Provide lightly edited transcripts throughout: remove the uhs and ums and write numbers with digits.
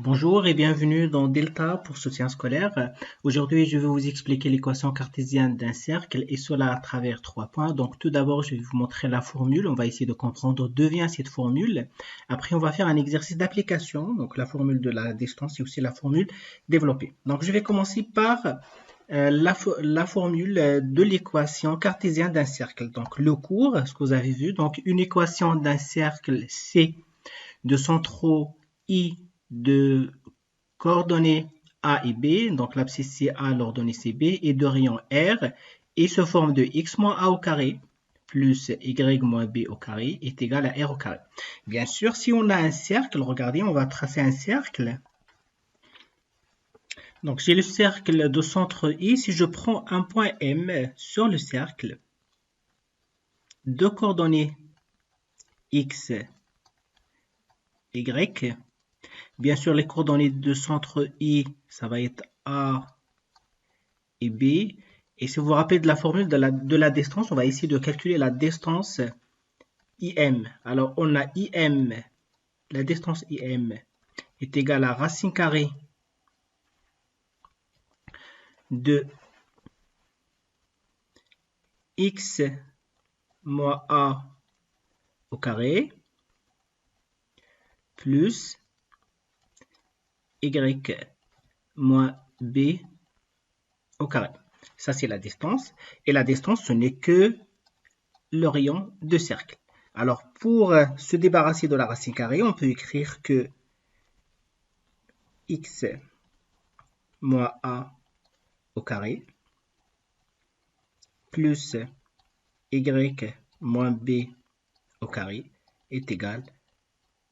Bonjour et bienvenue dans Delta pour soutien scolaire. Aujourd'hui, je vais vous expliquer l'équation cartésienne d'un cercle et cela à travers 3 points. Donc, tout d'abord, je vais vous montrer la formule. On va essayer de comprendre d'où vient cette formule. Après, on va faire un exercice d'application. Donc, la formule de la distance et aussi la formule développée. Donc, je vais commencer par la formule de l'équation cartésienne d'un cercle. Donc, le cours, ce que vous avez vu. Donc, une équation d'un cercle, c'est de centraux I de coordonnées A et B, donc l'abscisse c'est A, l'ordonnée c'est B, et de rayon R, et se forme de x moins A au carré plus y moins B au carré est égal à R au carré. Bien sûr, si on a un cercle, regardez, on va tracer un cercle. Donc j'ai le cercle de centre I, si je prends un point M sur le cercle, de coordonnées x, y, bien sûr, les coordonnées de centre I, ça va être A et B. Et si vous vous rappelez de la formule de la distance, on va essayer de calculer la distance IM. Alors, on a IM, la distance IM est égale à racine carrée de x moins A au carré plus y moins B au carré. Ça, c'est la distance. Et la distance, ce n'est que le rayon de cercle. Alors, pour se débarrasser de la racine carrée, on peut écrire que x moins A au carré plus y moins b au carré est égal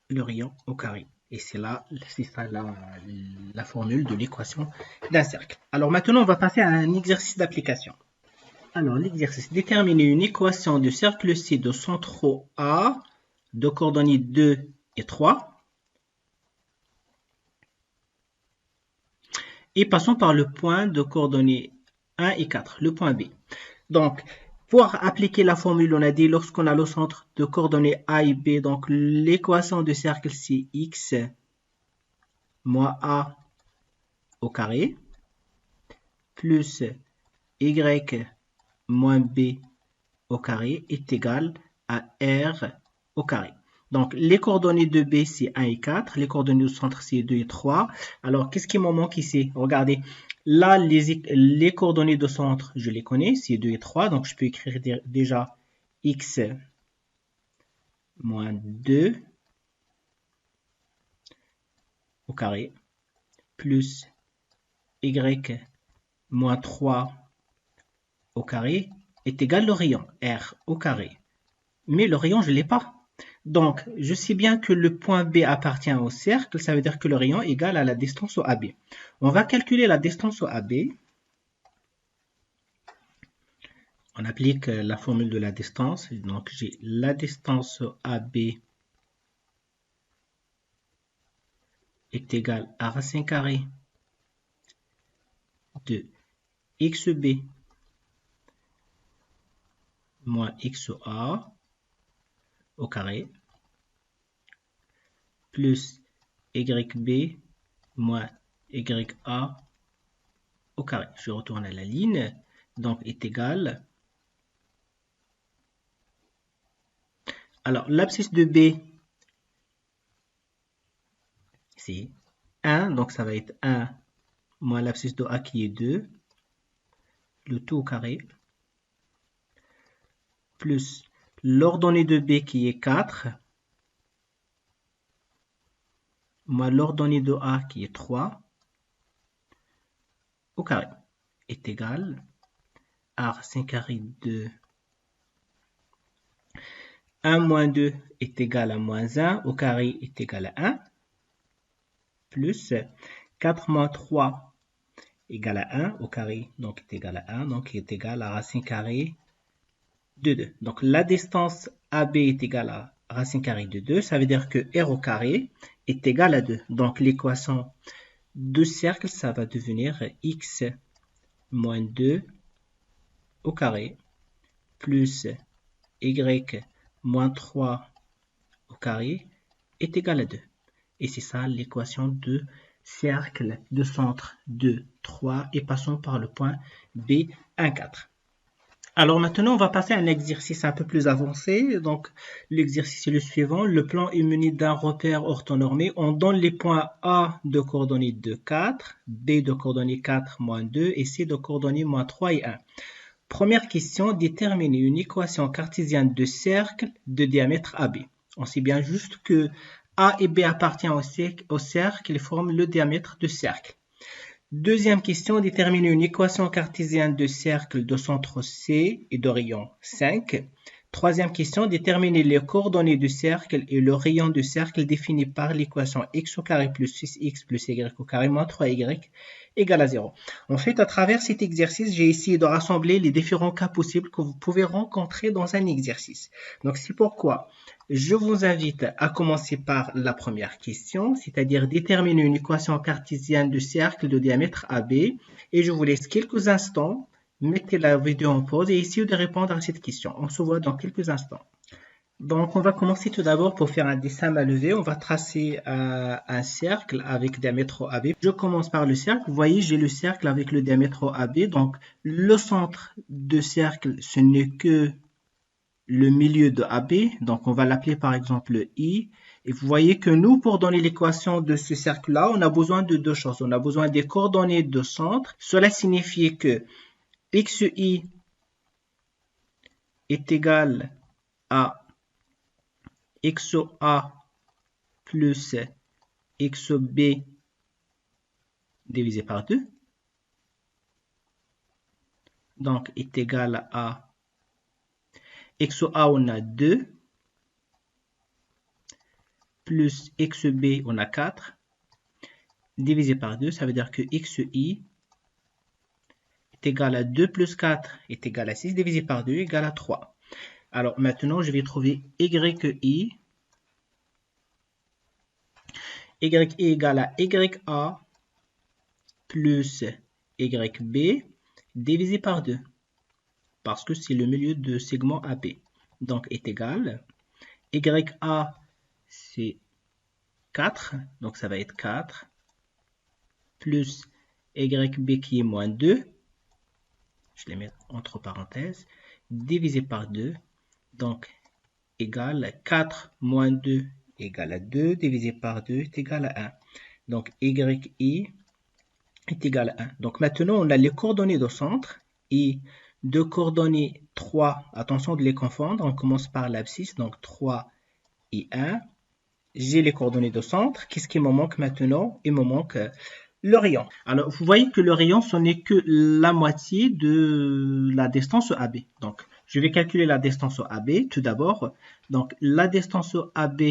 le rayon au carré. Et c'est ça la formule de l'équation d'un cercle. Alors maintenant, on va passer à un exercice d'application. Alors l'exercice, déterminer une équation de cercle C de centraux A de coordonnées 2 et 3. Et passons par le point de coordonnées 1 et 4, le point B. Donc, pour appliquer la formule, on a dit lorsqu'on a le centre de coordonnées A et B, donc l'équation de cercle c'est x moins A au carré plus y moins B au carré est égal à R au carré. Donc, les coordonnées de B, c'est 1 et 4. Les coordonnées du centre, c'est 2 et 3. Alors, qu'est-ce qui me manque ici? Regardez, là, les coordonnées de centre, je les connais, c'est 2 et 3. Donc, je peux écrire déjà x moins 2 au carré plus y moins 3 au carré est égal au rayon R au carré. Mais le rayon, je ne l'ai pas. Donc, je sais bien que le point B appartient au cercle, ça veut dire que le rayon est égal à la distance au AB. On va calculer la distance au AB. On applique la formule de la distance. Donc, j'ai la distance au AB est égale à racine carrée de xb moins xa au carré plus yb moins ya au carré. Je retourne à la ligne. Donc, est égal. Alors, l'abscisse de B, c'est 1. Donc, ça va être 1 moins l'abscisse de A qui est 2. Le tout au carré. Plus l'ordonnée de B qui est 4. Moins l'ordonnée de A qui est 3. Au carré. Est égal à racine carrée de 1 moins 2 est égal à moins 1. Au carré est égal à 1. Plus 4 moins 3 égale à 1 au carré, donc est égal à 1, donc est égal à racine carrée de 2. Donc la distance AB est égale à racine carrée de 2, ça veut dire que R au carré est égal à 2. Donc l'équation de cercle, ça va devenir x moins 2 au carré plus y moins 3 au carré est égal à 2. Et c'est ça l'équation de cercle de centre 2, 3 et passons par le point B, 1, 4. Alors maintenant, on va passer à un exercice un peu plus avancé. Donc, l'exercice est le suivant. Le plan est muni d'un repère orthonormé. On donne les points A de coordonnées 2, 4, B de coordonnées 4, moins 2 et C de coordonnées moins 3 et 1. Première question, déterminer une équation cartésienne de cercle de diamètre AB. On sait bien juste que A et B appartiennent au cercle et forment le diamètre de cercle. Deuxième question, déterminer une équation cartésienne de cercle de centre C et de rayon 5. Troisième question, déterminer les coordonnées du cercle et le rayon du cercle défini par l'équation x au carré plus 6x plus y au carré moins 3y égale à 0. En fait, à travers cet exercice, j'ai essayé de rassembler les différents cas possibles que vous pouvez rencontrer dans un exercice. Donc, c'est pourquoi je vous invite à commencer par la première question, c'est-à-dire déterminer une équation cartésienne de cercle de diamètre AB. Et je vous laisse quelques instants. Mettez la vidéo en pause et essayez de répondre à cette question. On se voit dans quelques instants. Donc, on va commencer tout d'abord pour faire un dessin mal levé. On va tracer un cercle avec diamètre AB. Je commence par le cercle. Vous voyez, j'ai le cercle avec le diamètre AB. Donc, le centre de cercle, ce n'est que le milieu de AB. Donc, on va l'appeler par exemple I. Et vous voyez que nous, pour donner l'équation de ce cercle-là, on a besoin de deux choses. On a besoin des coordonnées de centre. Cela signifie que xi est égal à XA plus XB divisé par 2. Donc, est égal à XA, on a 2, plus XB, on a 4, divisé par 2, ça veut dire que XI est égal à 2 plus 4 est égal à 6, divisé par 2 égal à 3. Alors, maintenant, je vais trouver YI. YI égale à YA plus YB divisé par 2. Parce que c'est le milieu de segment AB. Donc, est égal. YA, c'est 4. Donc, ça va être 4. Plus YB qui est moins 2. Je les mets entre parenthèses. Divisé par 2. Donc, égal 4 moins 2 égale à 2. Divisé par 2 est égal à 1. Donc, YI est égal à 1. Donc, maintenant, on a les coordonnées de centre. Et de coordonnées 3, attention de les confondre, on commence par l'abscisse, donc 3 et 1. J'ai les coordonnées de centre. Qu'est-ce qui me manque maintenant? Il me manque le rayon. Alors, vous voyez que le rayon, ce n'est que la moitié de la distance AB. Donc, je vais calculer la distance AB tout d'abord. Donc, la distance AB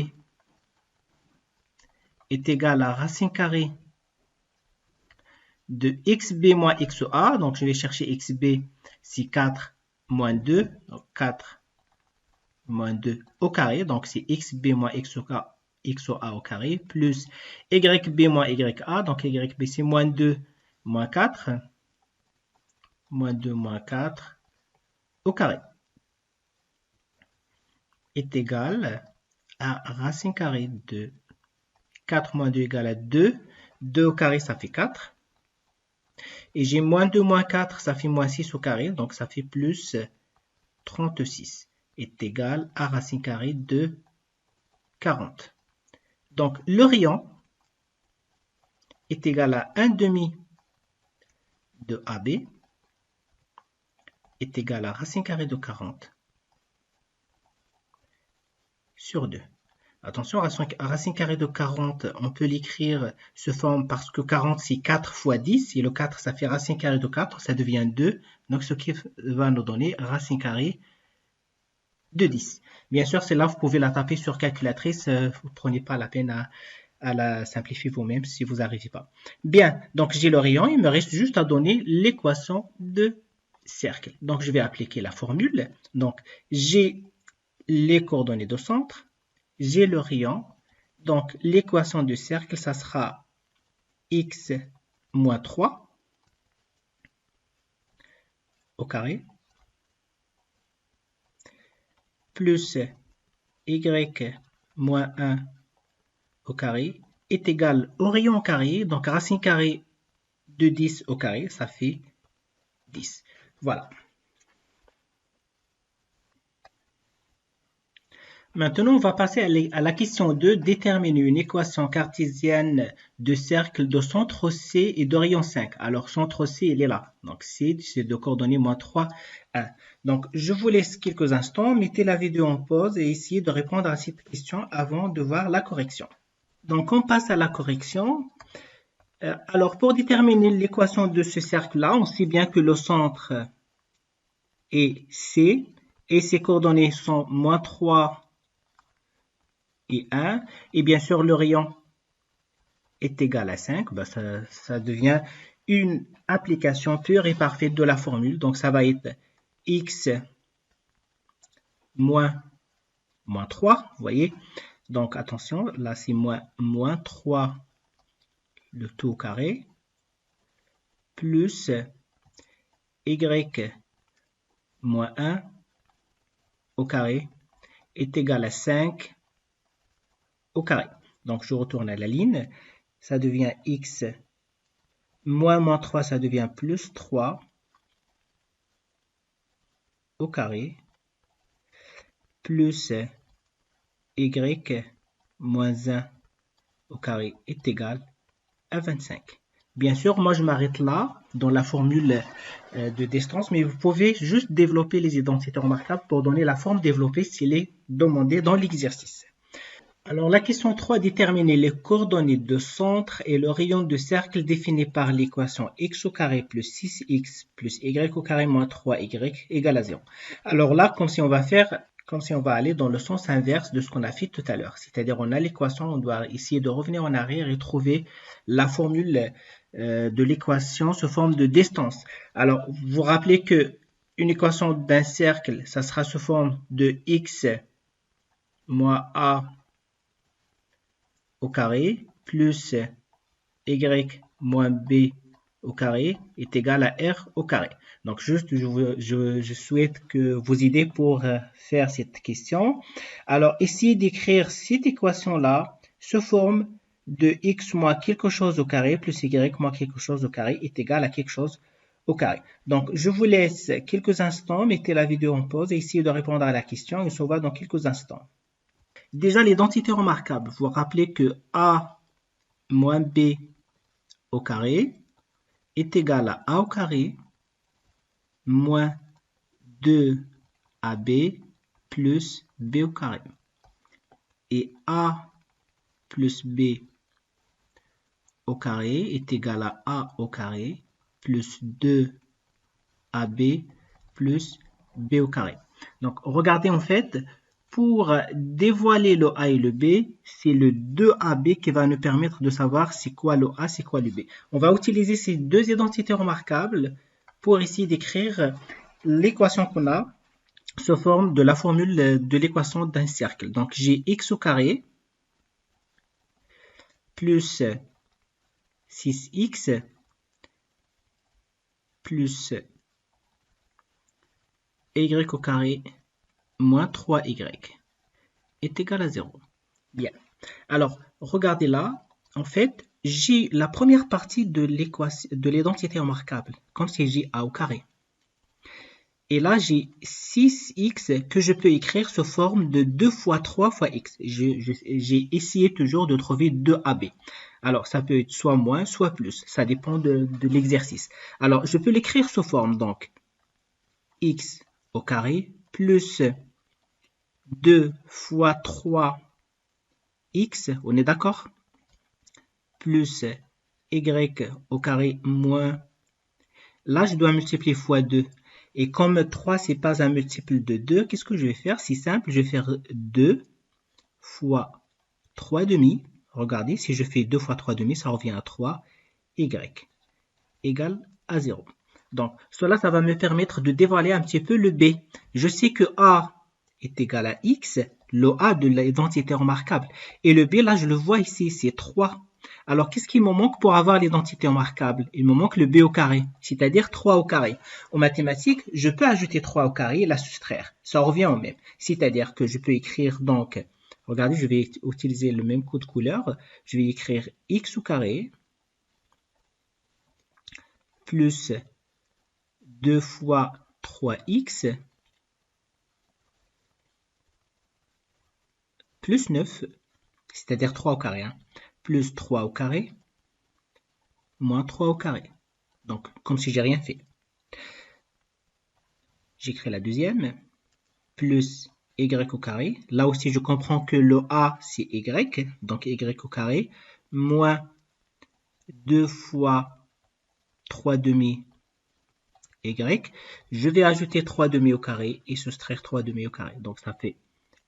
est égale à racine carrée de xb moins xa. Donc, je vais chercher xb, c'est 4 moins 2. Donc, 4 moins 2 au carré. Donc, c'est xb moins xa au carré. Plus yb moins ya. Donc, yb, c'est moins 2 moins 4. Moins 2 moins 4 au carré. Est égal à racine carrée de 4 moins 2 égale à 2. 2 au carré, ça fait 4. Et j'ai moins 2 moins 4, ça fait moins 6 au carré, donc ça fait plus 36. Est égal à racine carrée de 40. Donc le rayon est égal à 1 demi de AB est égal à racine carrée de 40 sur 2. Attention, racine carrée de 40, on peut l'écrire sous forme parce que 40 c'est 4 fois 10, et le 4 ça fait racine carrée de 4, ça devient 2, donc ce qui va nous donner racine carrée de 10. Bien sûr, celle-là, vous pouvez la taper sur calculatrice, vous ne prenez pas la peine à la simplifier vous-même si vous n'arrivez pas. Bien, donc j'ai le rayon, il me reste juste à donner l'équation de cercle. Donc je vais appliquer la formule. Donc j'ai les coordonnées de centre, j'ai le rayon. Donc l'équation du cercle, ça sera x moins 3 au carré plus y moins 1 au carré est égal au rayon au carré. Donc, racine carrée de 10 au carré, ça fait 10. Voilà. Maintenant, on va passer à la question 2. Déterminer une équation cartésienne de cercle de centre C et de rayon 5. Alors, centre C, il est là. Donc, C, c'est de coordonnées moins 3, 1. Donc, je vous laisse quelques instants. Mettez la vidéo en pause et essayez de répondre à cette question avant de voir la correction. Donc, on passe à la correction. Alors, pour déterminer l'équation de ce cercle-là, on sait bien que le centre est C et ses coordonnées sont moins 3 et 1. Et bien sûr, le rayon est égal à 5. Ben, ça devient une application pure et parfaite de la formule. Donc, ça va être x moins 3. Vous voyez? Donc, attention, là, c'est moins 3 le tout au carré plus y moins 1 au carré est égal à 5 au carré. Donc, je retourne à la ligne. Ça devient x moins 3, ça devient plus 3 au carré plus y moins 1 au carré est égal à 25. Bien sûr, moi je m'arrête là dans la formule de distance, mais vous pouvez juste développer les identités remarquables pour donner la forme développée s'il est demandé dans l'exercice. Alors la question 3, déterminer les coordonnées de centre et le rayon de cercle défini par l'équation x au carré plus 6x plus y au carré moins 3y égale à 0. Alors là, comme si on va aller dans le sens inverse de ce qu'on a fait tout à l'heure. C'est-à-dire on a l'équation, on doit essayer de revenir en arrière et trouver la formule de l'équation sous forme de distance. Alors vous vous rappelez que une équation d'un cercle, ça sera sous forme de x moins a au carré plus y moins b au carré est égal à r au carré. Donc juste, je souhaite que vous aidez pour faire cette question. Alors, essayez d'écrire cette équation-là sous forme de x moins quelque chose au carré plus y moins quelque chose au carré est égal à quelque chose au carré. Donc, je vous laisse quelques instants, mettez la vidéo en pause et essayez de répondre à la question. On se voit dans quelques instants. Déjà, l'identité remarquable. Vous vous rappelez que a moins b au carré est égal à a au carré moins 2ab plus b au carré. Et a plus b au carré est égal à a au carré plus 2ab plus b au carré. Donc, regardez en fait, pour dévoiler le A et le B, c'est le 2AB qui va nous permettre de savoir c'est quoi le A, c'est quoi le B. On va utiliser ces deux identités remarquables pour essayer d'écrire l'équation qu'on a sous forme de la formule de l'équation d'un cercle. Donc, j'ai x au carré plus 6x plus y au carré moins 3y est égal à 0. Bien. Alors, regardez là. En fait, j'ai la première partie de l'équation de l'identité remarquable, comme si j'ai a au carré. Et là, j'ai 6x que je peux écrire sous forme de 2 fois 3 fois x. J'ai essayé toujours de trouver 2ab. Alors, ça peut être soit moins, soit plus. Ça dépend de l'exercice. Alors, je peux l'écrire sous forme, donc, x au carré plus 2 fois 3 x, on est d'accord? Plus y au carré moins. Là, je dois multiplier fois 2. Et comme 3, c'est pas un multiple de 2, qu'est-ce que je vais faire? C'est simple, je vais faire 2 fois 3 demi. Regardez, si je fais 2 fois 3 demi, ça revient à 3. Y égale à 0. Donc, cela, ça va me permettre de dévoiler un petit peu le B. Je sais que A est égal à X, le A de l'identité remarquable. Et le B, là, je le vois ici, c'est 3. Alors, qu'est-ce qui me manque pour avoir l'identité remarquable? Il me manque le B au carré, c'est-à-dire 3 au carré. En mathématiques, je peux ajouter 3 au carré et la soustraire. Ça revient au même. C'est-à-dire que je peux écrire donc, Regardez, je vais utiliser le même code couleur. Je vais écrire x au carré plus 2 fois 3x plus 9, c'est-à-dire 3 au carré, hein, plus 3 au carré moins 3 au carré. Donc, comme si j'ai rien fait. J'écris la deuxième, plus y au carré. Là aussi, je comprends que le a, c'est y, donc y au carré, moins 2 fois 3 demi y. Je vais ajouter 3 demi au carré et soustraire 3 demi au carré. Donc, ça fait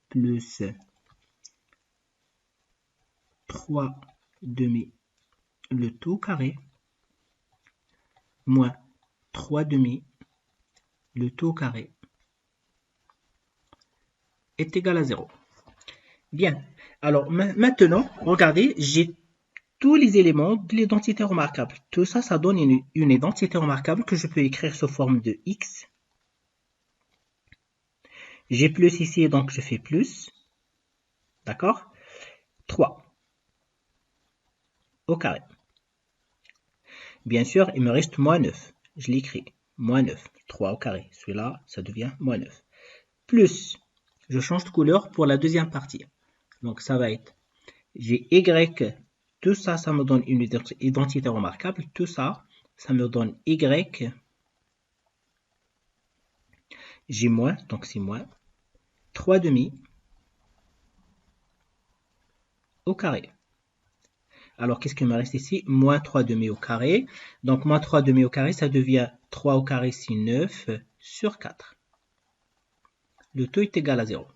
plus 3 demi le tout au carré, moins 3 demi le tout au carré est égal à 0. Bien. Alors, maintenant, regardez, j'ai tous les éléments de l'identité remarquable. Tout ça, ça donne une identité remarquable que je peux écrire sous forme de x. J'ai plus ici, donc je fais plus. D'accord? 3 au carré. Bien sûr, il me reste moins 9. Je l'écris. Moins 9. 3 au carré. Celui-là, ça devient moins 9. Plus, je change de couleur pour la deuxième partie. Donc, ça va être, j'ai y, tout ça, ça me donne une identité remarquable. Tout ça, ça me donne y, j'ai moins, donc c'est moins 3 demi au carré. Alors, qu'est-ce qu'il me reste ici? Moins 3 demi au carré. Donc, moins 3 demi au carré, ça devient 3 au carré, c'est 9 sur 4. Le tout est égal à 0.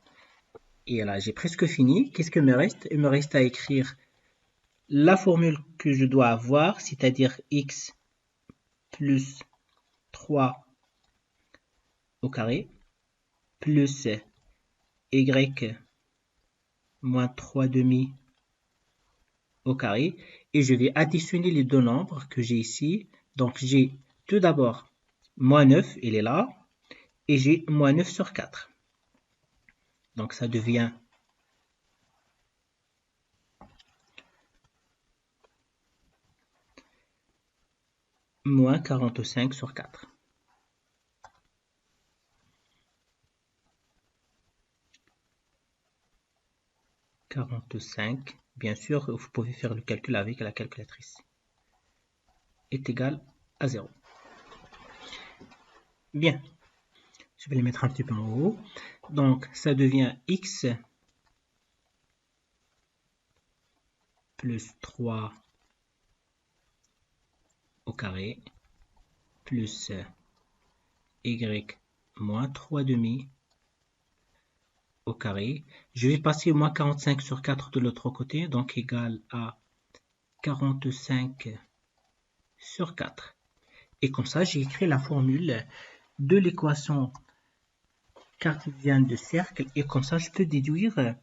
Et là, j'ai presque fini. Qu'est-ce qu'il me reste? Il me reste à écrire la formule que je dois avoir, c'est-à-dire x plus 3 au carré plus y moins 3 demi au carré. Et je vais additionner les deux nombres que j'ai ici. Donc, j'ai tout d'abord moins 9, il est là. Et j'ai moins 9 sur 4. Donc, ça devient moins 45 sur 4. 45, bien sûr, vous pouvez faire le calcul avec la calculatrice, est égal à 0. Bien, je vais les mettre un petit peu en haut. Donc, ça devient x plus 3 au carré plus y moins 3 demi au carré. Je vais passer moins 45 sur 4 de l'autre côté, donc égal à 45 sur 4. Et comme ça, j'ai écrit la formule de l'équation cartésienne de cercle. Et comme ça, je peux déduire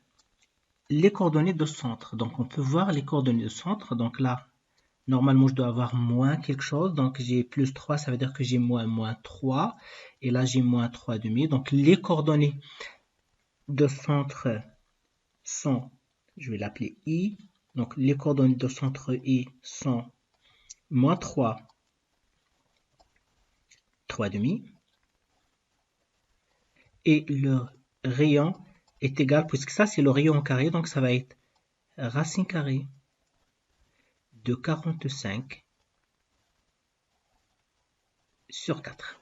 les coordonnées de centre. Donc, on peut voir les coordonnées de centre. Donc là, normalement, je dois avoir moins quelque chose. Donc, j'ai plus 3, ça veut dire que j'ai moins 3. Et là, j'ai moins 3 demi. Donc, les coordonnées de centre sont, je vais l'appeler I. Donc, les coordonnées de centre I sont moins 3, 3 demi. Et le rayon est égal, puisque ça, c'est le rayon en carré. Donc, ça va être racine carrée de 45 sur 4.